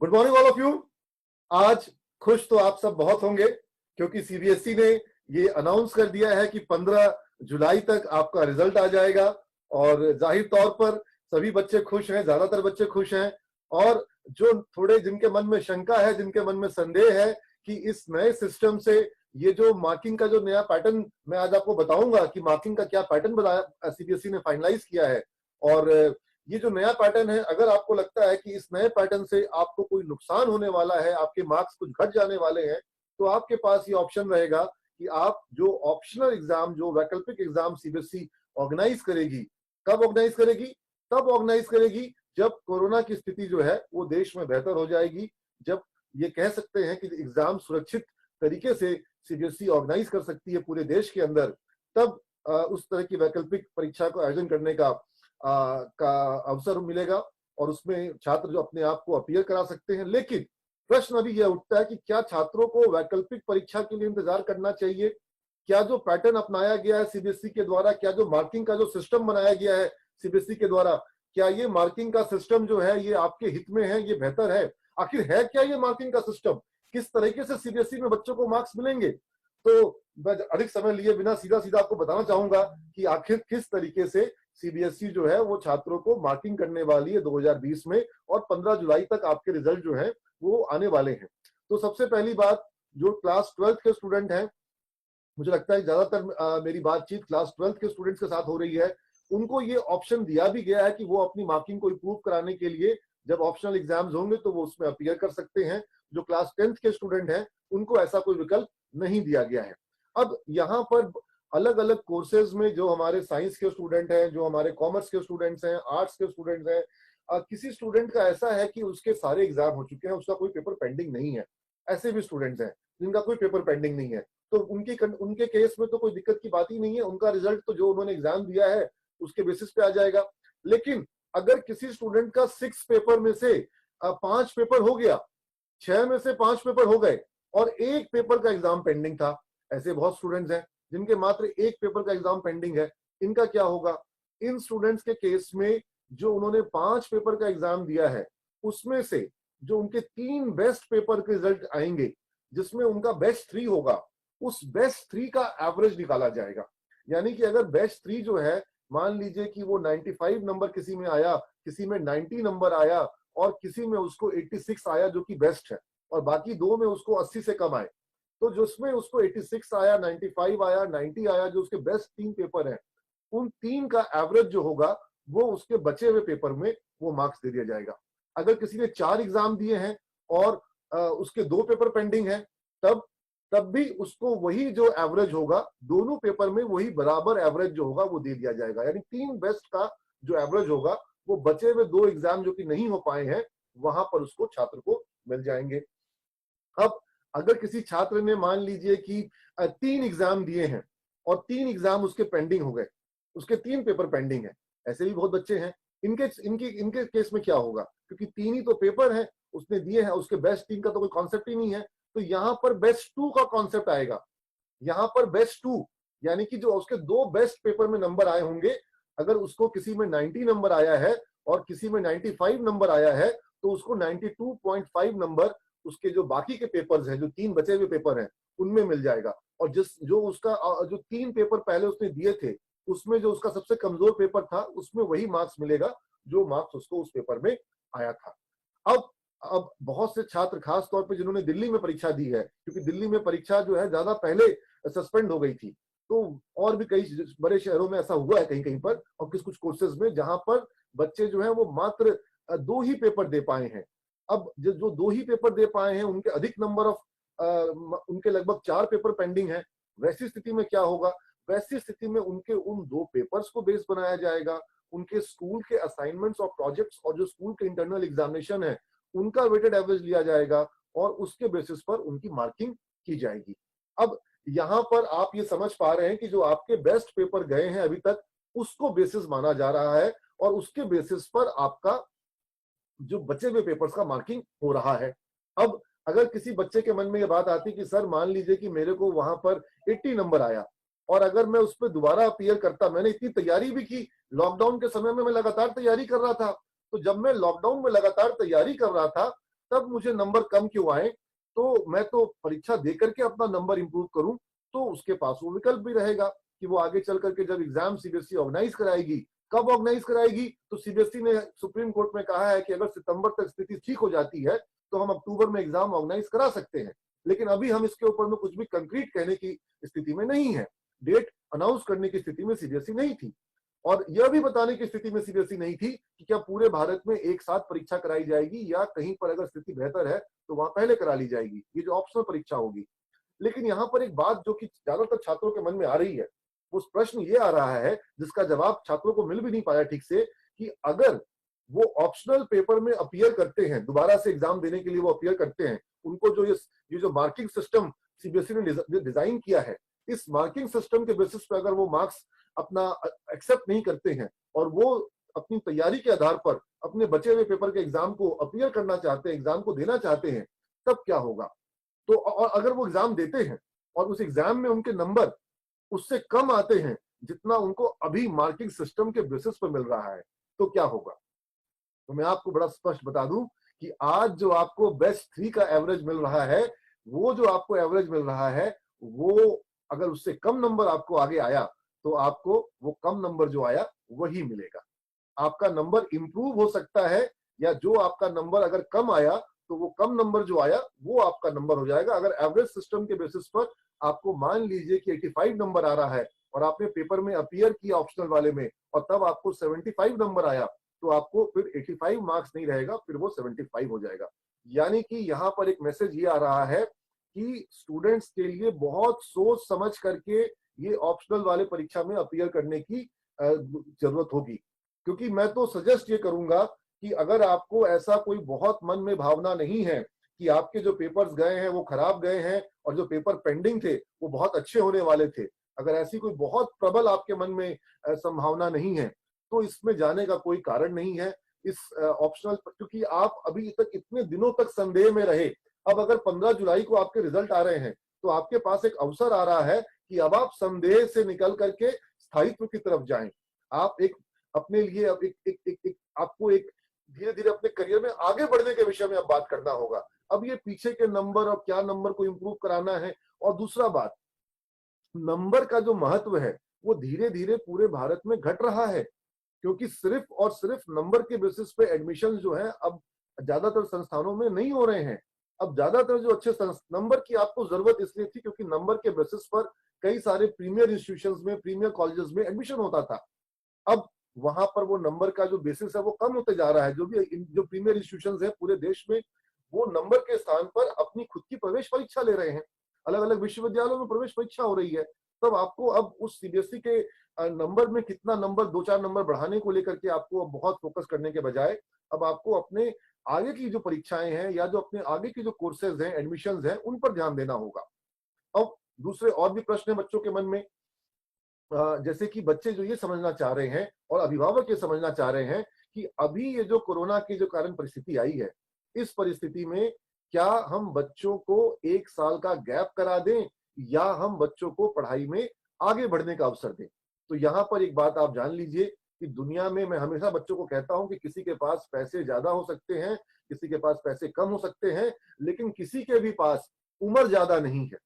Good morning all of you. आज खुश तो आप सब बहुत होंगे क्योंकि सीबीएसई ने ये अनाउंस कर दिया है कि 15 जुलाई तक आपका रिजल्ट आ जाएगा और जाहिर तौर पर सभी बच्चे खुश हैं, ज्यादातर बच्चे खुश हैं। और जो थोड़े जिनके मन में शंका है, जिनके मन में संदेह है कि इस नए सिस्टम से ये जो मार्किंग का जो नया पैटर्न, मैं आज आपको बताऊंगा कि मार्किंग का क्या पैटर्न बताया सीबीएसई ने फाइनलाइज किया है। और ये जो नया पैटर्न है, अगर आपको लगता है कि इस नए पैटर्न से आपको कोई नुकसान होने वाला है, आपके मार्क्स कुछ घट जाने वाले हैं, तो आपके पास ये ऑप्शन रहेगा कि आप जो ऑप्शनल एग्जाम, जो वैकल्पिक एग्जाम सीबीएसई ऑर्गेनाइज करेगी, कब ऑर्गेनाइज करेगी? तब ऑर्गेनाइज करेगी जब कोरोना की स्थिति जो है वो देश में बेहतर हो जाएगी, जब ये कह सकते हैं कि एग्जाम सुरक्षित तरीके से सीबीएसई ऑर्गेनाइज कर सकती है पूरे देश के अंदर, तब उस तरह की वैकल्पिक परीक्षा को आयोजन करने का अवसर मिलेगा और उसमें छात्र जो अपने आप को अपीयर करा सकते हैं। लेकिन प्रश्न अभी यह उठता है कि क्या छात्रों को वैकल्पिक परीक्षा के लिए इंतजार करना चाहिए? क्या जो पैटर्न अपनाया गया है सीबीएसई के द्वारा, क्या जो मार्किंग का जो सिस्टम बनाया गया है सीबीएसई के द्वारा, क्या ये मार्किंग का सिस्टम जो है ये आपके हित में है, ये बेहतर है? आखिर है क्या ये मार्किंग का सिस्टम? किस तरीके से सीबीएसई में बच्चों को मार्क्स मिलेंगे? तो मैं अधिक समय लिए बिना सीधा सीधा आपको बताना चाहूंगा कि आखिर किस तरीके से सीबीएसई जो है वो छात्रों को मार्किंग करने वाली है 2020 में, और 15 जुलाई तक आपके रिजल्ट जो है वो आने वाले हैं। तो सबसे पहली बात, जो क्लास 12th के स्टूडेंट हैं, मुझे लगता है ज्यादातर मेरी बातचीत क्लास 12th के स्टूडेंट्स के साथ हो रही है, उनको ये ऑप्शन दिया भी गया है कि वो अपनी मार्किंग को इंप्रूव कराने के लिए जब ऑप्शनल एग्जाम्स होंगे तो वो उसमें अपीयर कर सकते हैं। जो क्लास 10th के स्टूडेंट हैं उनको ऐसा कोई विकल्प नहीं दिया गया है। अब यहाँ पर अलग अलग कोर्सेज में जो हमारे साइंस के स्टूडेंट हैं, जो हमारे कॉमर्स के स्टूडेंट्स हैं, आर्ट्स के स्टूडेंट्स हैं, किसी स्टूडेंट का ऐसा है कि उसके सारे एग्जाम हो चुके हैं, उसका कोई पेपर पेंडिंग नहीं है। ऐसे भी स्टूडेंट्स हैं जिनका कोई पेपर पेंडिंग नहीं है, तो उनके केस में तो कोई दिक्कत की बात ही नहीं है। उनका रिजल्ट तो जो उन्होंने एग्जाम दिया है उसके बेसिस पे आ जाएगा। लेकिन अगर किसी स्टूडेंट का 6 पेपर में से 5 पेपर हो गया, 6 में से 5 पेपर हो गए और एक पेपर का एग्जाम पेंडिंग था, ऐसे बहुत स्टूडेंट्स हैं जिनके मात्र एक पेपर का एग्जाम पेंडिंग है, इनका क्या होगा? इन स्टूडेंट्स के केस में जो उन्होंने 5 पेपर का एग्जाम दिया है, उसमें से जो उनके 3 बेस्ट पेपर के रिजल्ट आएंगे, जिसमें उनका बेस्ट 3 होगा, उस बेस्ट 3 का एवरेज निकाला जाएगा। यानी कि अगर बेस्ट 3 जो है, मान लीजिए कि वो 95 नंबर किसी में आया, किसी में 90 नंबर आया और किसी में उसको 86 आया जो कि बेस्ट है, और बाकी 2 में उसको 80 से कम आए, तो जिसमें उसको 86 आया, 95 आया, 90 आया, जो उसके बेस्ट 3 पेपर हैं, उन 3 का एवरेज जो होगा वो उसके बचे हुए पेपर में वो मार्क्स दे दिया जाएगा। अगर किसी ने 4 एग्जाम दिए हैं और उसके 2 पेपर पेंडिंग है, तब भी उसको वही जो एवरेज होगा, दोनों पेपर में वही बराबर एवरेज जो होगा वो दे दिया जाएगा। यानी 3 बेस्ट का जो एवरेज होगा वो बचे हुए 2 एग्जाम जो कि नहीं हो पाए हैं वहां पर उसको छात्र को मिल जाएंगे। अब अगर किसी छात्र ने मान लीजिए कि 3 एग्जाम दिए हैं और 3 एग्जाम उसके पेंडिंग हो गए, उसके 3 पेपर पेंडिंग है, ऐसे भी बहुत बच्चे हैं। इनके केस में क्या होगा? क्योंकि 3 ही तो पेपर हैं उसने दिए हैं, उसके बेस्ट 3 का तो कोई कॉन्सेप्ट ही नहीं है, तो यहाँ पर बेस्ट 2 का कॉन्सेप्ट आएगा। यहाँ पर बेस्ट 2 यानी कि जो उसके 2 बेस्ट पेपर में नंबर आए होंगे, अगर उसको किसी में 90 नंबर आया है और किसी में 95 नंबर आया है, तो उसको 92.5 नंबर उसके जो बाकी के पेपर्स हैं, जो 3 बचे हुए पेपर हैं, उनमें मिल जाएगा। और जो उसका जो 3 पेपर पहले उसने दिए थे, उसमें जो उसका सबसे कमजोर पेपर था, उसमें वही मार्क्स मिलेगा जो मार्क्स उसको उस पेपर में आया था। अब बहुत से छात्र, खास तौर पे जिन्होंने दिल्ली में परीक्षा दी है, क्योंकि दिल्ली में परीक्षा जो है ज्यादा पहले सस्पेंड हो गई थी, तो और भी कई बड़े शहरों में ऐसा हुआ है कहीं कहीं पर, और कुछ कोर्सेज में जहां पर बच्चे जो है वो मात्र 2 ही पेपर दे पाए हैं। अब जो 2 ही पेपर दे पाए हैं, उनके अधिक नंबर ऑफ उनके लगभग 4 पेपर पेंडिंग है। वैसी स्थिति में क्या होगा? वैसी स्थिति में उनके उन 2 पेपर्स को बेस बनाया जाएगा, उनके स्कूल के असाइनमेंट्स और प्रोजेक्ट्स और जो स्कूल के इंटरनल एग्जामिनेशन है उनका वेटेड एवरेज लिया जाएगा और उसके बेसिस पर उनकी मार्किंग की जाएगी। अब यहाँ पर आप ये समझ पा रहे हैं कि जो आपके बेस्ट पेपर गए हैं अभी तक, उसको बेसिस माना जा रहा है और उसके बेसिस पर आपका जो बचे हुए पेपर्स का मार्किंग हो रहा है। अब अगर किसी बच्चे के मन में ये बात आती कि सर मान लीजिए कि मेरे को वहां पर 80 नंबर आया और अगर मैं उस पर दोबारा अपीयर करता, मैंने इतनी तैयारी भी की, लॉकडाउन के समय में मैं लगातार तैयारी कर रहा था, तो जब मैं लॉकडाउन में लगातार तैयारी कर रहा था तब मुझे नंबर कम क्यों आए, तो मैं तो परीक्षा दे करके अपना नंबर इंप्रूव करूं, तो उसके पास वो विकल्प भी रहेगा कि वो आगे चल करके जब एग्जाम सीबीएसई ऑर्गेनाइज कराएगी, कब ऑर्गेनाइज कराएगी, तो सीबीएसई ने सुप्रीम कोर्ट में कहा है कि अगर सितंबर तक स्थिति ठीक हो जाती है तो हम अक्टूबर में एग्जाम ऑर्गेनाइज करा सकते हैं। लेकिन अभी हम इसके ऊपर में कुछ भी कंक्रीट कहने की स्थिति में नहीं है, डेट अनाउंस करने की स्थिति में सीबीएसई नहीं थी, और यह भी बताने की स्थिति में सीबीएसई नहीं थी कि क्या पूरे भारत में एक साथ परीक्षा कराई जाएगी या कहीं पर अगर स्थिति बेहतर है तो वहां पहले करा ली जाएगी, ये जो ऑप्शनल परीक्षा होगी। लेकिन यहाँ पर एक बात जो कि ज्यादातर छात्रों के मन में आ रही है, उस प्रश्न ये आ रहा है जिसका जवाब छात्रों को मिल भी नहीं पाया ठीक से, कि अगर वो ऑप्शनल पेपर में अपीयर करते हैं, दोबारा से एग्जाम देने के लिए वो अपीयर करते हैं, उनको जो ये जो मार्किंग सिस्टम सीबीएसई ने डिजाइन किया है, इस मार्किंग सिस्टम के बेसिस पे अगर वो मार्क्स अपना एक्सेप्ट नहीं करते हैं और वो अपनी तैयारी के आधार पर अपने बचे हुए पेपर के एग्जाम को अपीयर करना चाहते हैं, एग्जाम को देना चाहते हैं, तब क्या होगा। तो और अगर वो एग्जाम देते हैं और उस एग्जाम में उनके नंबर उससे कम आते हैं जितना उनको अभी मार्किंग सिस्टम के बेसिस पर मिल रहा है, तो क्या होगा। तो मैं आपको बड़ा स्पष्ट बता दूं कि आज जो आपको बेस्ट 3 का एवरेज मिल रहा है, वो जो आपको एवरेज मिल रहा है, वो अगर उससे कम नंबर आपको आगे आया तो आपको वो कम नंबर जो आया वही मिलेगा। आपका नंबर इंप्रूव हो सकता है, या जो आपका नंबर अगर कम आया तो वो कम नंबर जो आया वो आपका नंबर हो जाएगा। अगर एवरेज सिस्टम के बेसिस पर आपको मान लीजिए कि 85 नंबर आ रहा है और आपने पेपर में अपीयर किया ऑप्शनल वाले में और तब आपको 75 नंबर आया, तो आपको फिर 85 मार्क्स नहीं रहेगा, फिर वो 75 हो जाएगा। यानी कि यहाँ पर एक मैसेज ये आ रहा है कि स्टूडेंट्स के लिए बहुत सोच समझ करके ये ऑप्शनल वाले परीक्षा में अपीयर करने की जरूरत होगी। क्योंकि मैं तो सजेस्ट ये करूंगा कि अगर आपको ऐसा कोई बहुत मन में भावना नहीं है कि आपके जो पेपर्स गए हैं वो खराब गए हैं और जो पेपर पेंडिंग थे वो बहुत अच्छे होने वाले थे, अगर ऐसी कोई बहुत प्रबल आपके मन में संभावना नहीं है, तो इसमें जाने का कोई कारण नहीं है इस ऑप्शनल, क्योंकि आप अभी तक इतने दिनों तक संदेह में रहे। अब अगर 15 जुलाई को आपके रिजल्ट आ रहे हैं तो आपके पास एक अवसर आ रहा है कि अब आप संदेह से निकल करके स्थायित्व की तरफ जाएं। आप एक अपने लिए अब एक आपको एक धीरे धीरे अपने करियर में आगे बढ़ने के विषय में अब बात करना होगा। अब ये पीछे के नंबर और क्या नंबर को इंप्रूव कराना है, और दूसरा बात, नंबर का जो महत्व है वो धीरे धीरे पूरे भारत में घट रहा है, क्योंकि सिर्फ और सिर्फ नंबर के बेसिस पे एडमिशन जो है अब ज्यादातर संस्थानों में नहीं हो रहे हैं। अब ज्यादातर जो अच्छे नंबर की आपको जरूरत इसलिए थी क्योंकि नंबर के बेसिस पर कई सारे प्रीमियर इंस्टीट्यूशंस में, प्रीमियर कॉलेजेस में एडमिशन होता था। अब वहां पर वो नंबर का जो बेसिस है वो कम होते जा रहा है। जो प्रीमियर इंस्टीट्यूशंस है पूरे देश में, वो नंबर के स्थान पर अपनी खुद की प्रवेश परीक्षा ले रहे हैं, अलग अलग विश्वविद्यालयों में प्रवेश परीक्षा हो रही है। तब आपको अब उस सीबीएसई के नंबर में कितना नंबर, 2-4 नंबर बढ़ाने को लेकर के आपको अब बहुत फोकस करने के बजाय अब आपको अपने आगे की जो परीक्षाएं हैं या जो अपने आगे की जो कोर्सेज हैं, एडमिशंस हैं, उन पर ध्यान देना होगा। अब दूसरे और भी प्रश्न है बच्चों के मन में, जैसे कि बच्चे जो ये समझना चाह रहे हैं और अभिभावक ये समझना चाह रहे हैं कि अभी ये जो कोरोना के जो कारण परिस्थिति आई है, इस परिस्थिति में क्या हम बच्चों को 1 साल का गैप करा दें या हम बच्चों को पढ़ाई में आगे बढ़ने का अवसर दें। तो यहाँ पर एक बात आप जान लीजिए कि दुनिया में मैं हमेशा बच्चों को कहता हूं कि किसी के पास पैसे ज्यादा हो सकते हैं, किसी के पास पैसे कम हो सकते हैं, लेकिन किसी के भी पास उम्र ज्यादा नहीं है,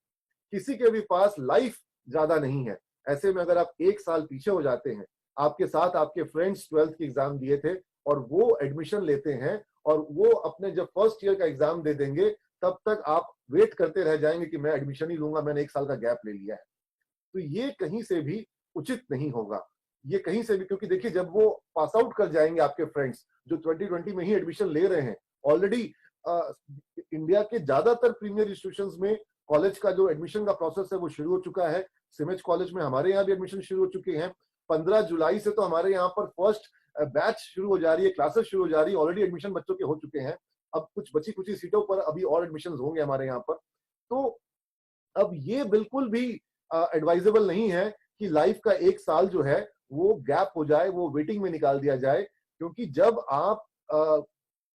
किसी के भी पास लाइफ ज्यादा नहीं है। ऐसे में अगर आप 1 साल पीछे हो जाते हैं, आपके साथ आपके फ्रेंड्स 12th के एग्जाम दिए थे और वो एडमिशन लेते हैं और वो अपने जब फर्स्ट ईयर का एग्जाम दे देंगे, तब तक आप वेट करते रह जाएंगे कि मैं एडमिशन ही लूंगा, मैंने 1 साल का गैप ले लिया है। तो ये कहीं से भी उचित नहीं होगा, ये कहीं से भी, क्योंकि देखिए जब वो पास आउट कर जाएंगे आपके फ्रेंड्स जो 2020 में ही एडमिशन ले रहे हैं, ऑलरेडी इंडिया के ज्यादातर प्रीमियर इंस्टीट्यूशंस में कॉलेज का जो एडमिशन का प्रोसेस है वो शुरू हो चुका है। सिमेज कॉलेज में हमारे यहाँ भी एडमिशन शुरू हो चुके हैं। 15 जुलाई से तो हमारे यहाँ पर फर्स्ट बैच शुरू हो जा रही है, क्लासेस शुरू हो जा रही है, ऑलरेडी एडमिशन बच्चों के हो चुके हैं। अब कुछ बची कुछ सीटों पर अभी और एडमिशन होंगे हमारे यहाँ पर। तो अब ये बिल्कुल भी एडवाइजेबल नहीं है कि लाइफ का 1 साल जो है वो गैप हो जाए, वो वेटिंग में निकाल दिया जाए, क्योंकि जब आप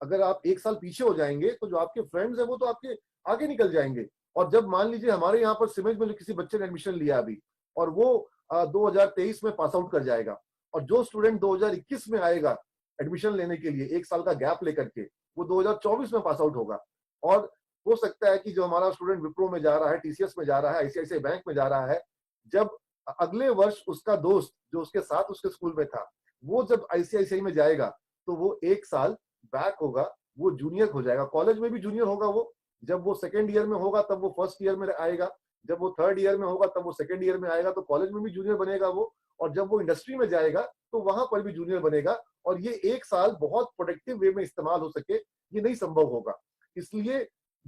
अगर आप 1 साल पीछे हो जाएंगे तो जो आपके फ्रेंड्स है वो तो आपके आगे निकल जाएंगे। और जब मान लीजिए हमारे यहाँ पर सिमेज में जो किसी बच्चे ने एडमिशन लिया अभी और वो 2023 में पास आउट कर जाएगा, और जो स्टूडेंट 2021 में आएगा एडमिशन लेने के लिए 1 साल का गैप लेकर के, वो 2024 में पास आउट होगा। और हो सकता है कि जो हमारा स्टूडेंट विप्रो में जा रहा है, टीसीएस में जा रहा है, आईसीआईसीआई बैंक में जा रहा है, जब अगले वर्ष उसका दोस्त जो उसके साथ उसके स्कूल में था, वो जब आईसीआईसीआई में जाएगा तो वो 1 साल बैक होगा, वो जूनियर हो जाएगा। कॉलेज में भी जूनियर होगा वो। जब वो सेकेंड ईयर में होगा तब वो फर्स्ट ईयर में आएगा, जब वो थर्ड ईयर में होगा तब वो सेकेंड ईयर में आएगा, तो कॉलेज में भी जूनियर बनेगा वो। और जब वो इंडस्ट्री में जाएगा तो वहां पर भी जूनियर बनेगा। और ये 1 साल बहुत प्रोडक्टिव वे में इस्तेमाल हो सके, ये नहीं संभव होगा। इसलिए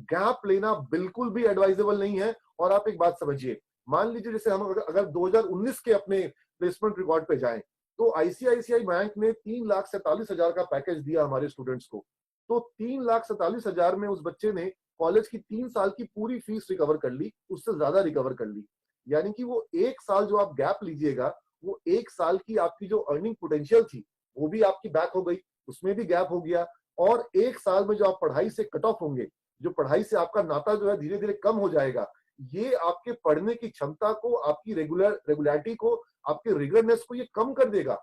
गैप लेना बिल्कुल भी एडवाइजेबल नहीं है। और आप एक बात समझिए, मान लीजिए जैसे हम अगर 2019 के अपने प्लेसमेंट रिकॉर्ड पे जाएं, तो आईसीआईसीआई बैंक ने 3,47,000 का पैकेज दिया हमारे स्टूडेंट्स को। तो 3,47,000 में उस बच्चे ने कॉलेज की 3 साल की पूरी फीस रिकवर कर ली, उससे ज्यादा रिकवर कर ली। यानी कि वो 1 साल जो आप गैप लीजिएगा, वो 1 साल की आपकी जो अर्निंग पोटेंशियल थी वो भी आपकी बैक हो गई, उसमें भी गैप हो गया। और 1 साल में जो आप पढ़ाई से कट ऑफ होंगे, जो पढ़ाई से आपका नाता जो है धीरे धीरे कम हो जाएगा, ये आपके पढ़ने की क्षमता को, आपकी रेगुलरिटी को, आपके रिगरनेस को ये कम कर देगा।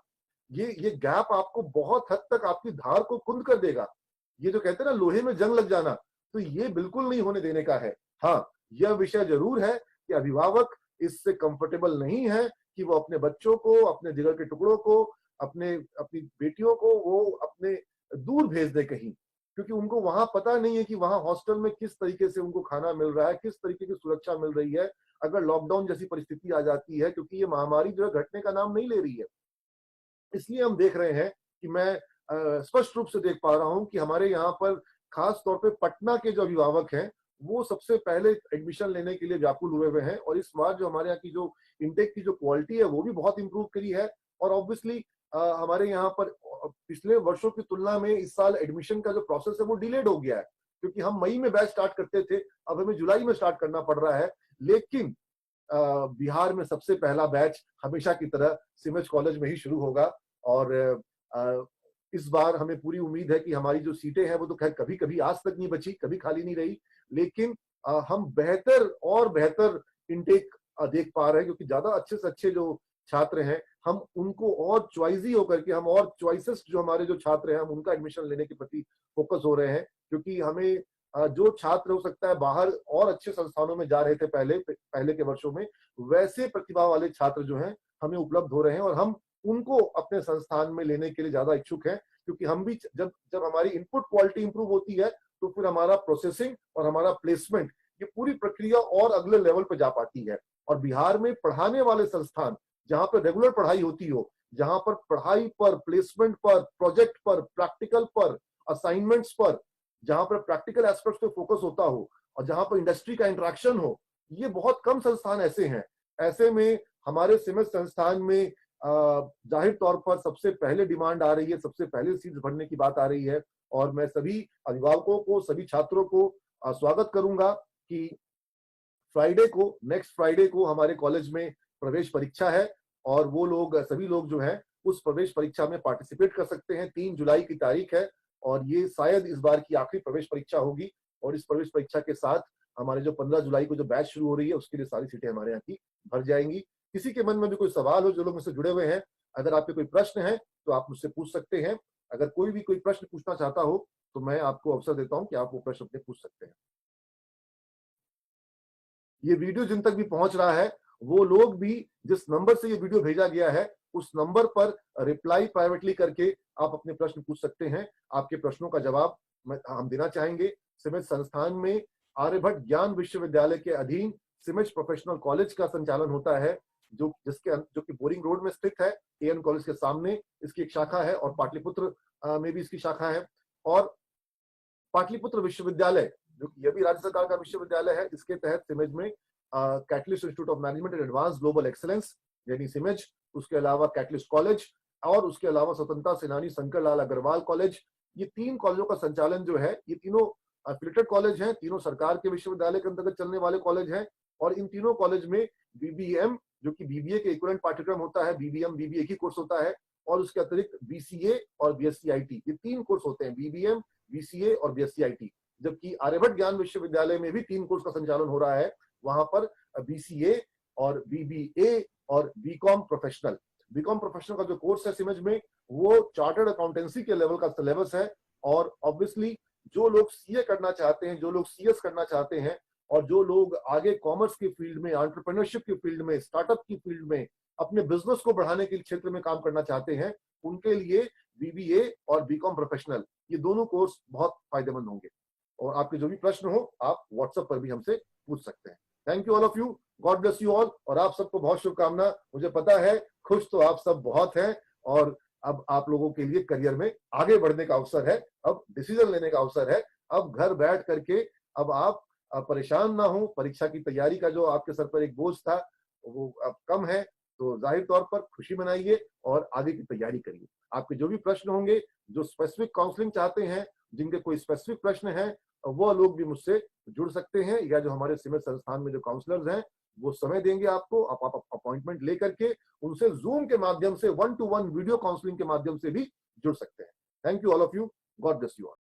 ये गैप आपको बहुत हद तक आपकी धार को कुंद कर देगा। ये जो कहते हैं ना लोहे में जंग लग जाना, तो ये बिल्कुल नहीं होने देने का है। हाँ, यह विषय जरूर है कि अभिभावक इससे कंफर्टेबल नहीं है कि वो अपने बच्चों को, अपने जिगर के टुकड़ों को, अपनी बेटियों को वो अपने दूर भेज दे कहीं, क्योंकि उनको वहां पता नहीं है कि वहां हॉस्टल में किस तरीके से उनको खाना मिल रहा है, किस तरीके की सुरक्षा मिल रही है अगर लॉकडाउन जैसी परिस्थिति आ जाती है, क्योंकि ये महामारी जो है घटने का नाम नहीं ले रही है। इसलिए हम देख रहे हैं कि मैं स्पष्ट रूप से देख पा रहा हूं कि हमारे यहाँ पर खास तौर पे पटना के जो अभिभावक हैं, वो सबसे पहले एडमिशन लेने के लिए व्याकुल हुए हुए हैं। और इस बार जो हमारे यहाँ की जो इनटेक की जो क्वालिटी है वो भी बहुत इंप्रूव करी है। और ऑब्वियसली हमारे यहाँ पर पिछले वर्षों की तुलना में इस साल एडमिशन का जो प्रोसेस है वो डिलेड हो गया है, क्योंकि हम मई में बैच स्टार्ट करते थे, अब हमें जुलाई में स्टार्ट करना पड़ रहा है। लेकिन बिहार में सबसे पहला बैच हमेशा की तरह सिमेज कॉलेज में ही शुरू होगा। और इस बार हमें पूरी उम्मीद है कि हमारी जो सीटें हैं वो तो खैर कभी कभी आज तक नहीं बची, कभी खाली नहीं रही, लेकिन हम बेहतर और बेहतर इनटेक देख पा रहे हैं, क्योंकि ज्यादा अच्छे से अच्छे जो छात्र हैं हम उनको और चॉइसी होकर के, हम और चॉइसेस जो हमारे जो छात्र हैं हम उनका एडमिशन लेने के प्रति फोकस हो रहे हैं। क्योंकि हमें जो छात्र हो सकता है बाहर और अच्छे संस्थानों में जा रहे थे पहले के वर्षों में, वैसे प्रतिभा वाले छात्र जो हैं हमें उपलब्ध हो रहे हैं और हम उनको अपने संस्थान में लेने के लिए ज्यादा इच्छुक हैं। क्योंकि हम भी जब हमारी इनपुट क्वालिटी इंप्रूव होती है तो फिर हमारा प्रोसेसिंग और हमारा प्लेसमेंट, ये पूरी प्रक्रिया और अगले लेवल पर जा पाती है। और बिहार में पढ़ाने वाले संस्थान जहां पर रेगुलर पढ़ाई होती हो, जहां पर पढ़ाई पर, प्लेसमेंट पर, प्रोजेक्ट पर, प्रैक्टिकल पर, असाइनमेंट्स पर, जहां पर प्रैक्टिकल एस्पेक्ट्स पे फोकस होता हो और जहां पर इंडस्ट्री का इंटरेक्शन हो, ये बहुत कम संस्थान ऐसे हैं। ऐसे में हमारे सिमेज संस्थान में जाहिर तौर पर सबसे पहले डिमांड आ रही है, सबसे पहले सीट्स भरने की बात आ रही है। और मैं सभी अभिभावकों को, सभी छात्रों को स्वागत करूंगा कि नेक्स्ट फ्राइडे को हमारे कॉलेज में प्रवेश परीक्षा है और वो लोग, सभी लोग जो हैं उस प्रवेश परीक्षा में पार्टिसिपेट कर सकते हैं। 3 जुलाई की तारीख है और ये शायद इस बार की आखिरी प्रवेश परीक्षा होगी। और इस प्रवेश परीक्षा के साथ हमारे जो 15 जुलाई को जो बैच शुरू हो रही है उसके लिए सारी सीटें हमारे यहाँ की भर जाएंगी। किसी के मन में भी कोई सवाल हो, जो लोग मुझसे जुड़े हुए हैं, अगर आपके कोई प्रश्न है तो आप मुझसे पूछ सकते हैं। अगर कोई भी कोई प्रश्न पूछना चाहता हो तो मैं आपको अवसर देता हूं कि आप वो प्रश्न अपने पूछ सकते हैं। ये वीडियो जिन तक भी पहुंच रहा है, वो लोग भी जिस नंबर से ये वीडियो भेजा गया है उस नंबर पर रिप्लाई प्राइवेटली करके आप अपने प्रश्न पूछ सकते हैं। आपके प्रश्नों का जवाब हम देना चाहेंगे। सिमेज संस्थान में आर्यभट्ट ज्ञान विश्वविद्यालय के अधीन सिमेज प्रोफेशनल कॉलेज का संचालन होता है, जो कि बोरिंग रोड में स्थित है। एएन कॉलेज के सामने इसकी एक शाखा है और पाटलिपुत्र में भी इसकी शाखा है। और पाटलिपुत्र विश्वविद्यालय, जो कि यह भी राज्य सरकार का विश्वविद्यालय है, इसके तहत सिमेज में catalyst institute of management and advance global excellence यानी सिमेज, उसके अलावा कैटलिस्ट कॉलेज और उसके अलावा स्वतंत्रता सेनानी शंकर लाल अग्रवाल कॉलेज, ये 3 कॉलेजों का संचालन जो है, ये तीनों एफिलिएटेड कॉलेज हैं, तीनों सरकार के विश्वविद्यालय के अंतर्गत चलने वाले कॉलेज हैं। और इन तीनों कॉलेज में बीबीएम, जो कि बीबीए के इक्विवेलेंट पाठ्यक्रम होता है, बीबीएम बीबीए की कोर्स होता है, और उसके अतिरिक्त बीसीए और बीएससी आईटी, ये 3 कोर्स होते हैं, बीबीएम, बीसीए और बीएससी आईटी। जबकि आर्यभट्ट ज्ञान विश्वविद्यालय में भी 3 कोर्स का संचालन हो रहा है, वहां पर बीसीए और बीबीए और बीकॉम प्रोफेशनल। बीकॉम प्रोफेशनल का जो कोर्स है सिमेज में, वो चार्टर्ड अकाउंटेंसी के लेवल का सिलेबस है। और ऑब्वियसली जो लोग सीए करना चाहते हैं, जो लोग सीएस करना चाहते हैं और जो लोग आगे कॉमर्स की फील्ड में, एंटरप्रेन्योरशिप की फील्ड में, स्टार्टअप की फील्ड में अपने बिजनेस को बढ़ाने के क्षेत्र में काम करना चाहते हैं, उनके लिए बीबीए और बीकॉम प्रोफेशनल ये दोनों कोर्स बहुत फायदेमंद होंगे। और आपके जो भी प्रश्न हो आप व्हाट्सएप पर भी हमसे पूछ सकते हैं। Thank you all of you, God bless you all, और आप सबको बहुत शुभकामना। मुझे पता है खुश तो आप सब बहुत हैं, और अब आप लोगों के लिए करियर में आगे बढ़ने का अवसर है, अब डिसीजन लेने का अवसर है। अब घर बैठ करके अब आप परेशान ना हो, परीक्षा की तैयारी का जो आपके सर पर एक बोझ था वो अब कम है, तो जाहिर तौर पर खुशी मनाइए और आगे की तैयारी करिए। आपके जो भी प्रश्न होंगे, जो स्पेसिफिक काउंसलिंग चाहते हैं, जिनके कोई स्पेसिफिक प्रश्न है, वो लोग भी मुझसे जुड़ सकते हैं, या जो हमारे सिमर संस्थान में जो काउंसलर्स हैं वो समय देंगे आपको, आप अपॉइंटमेंट लेकर के उनसे जूम के माध्यम से 1-to-1 वीडियो काउंसलिंग के माध्यम से भी जुड़ सकते हैं। Thank you all of you, God bless you all.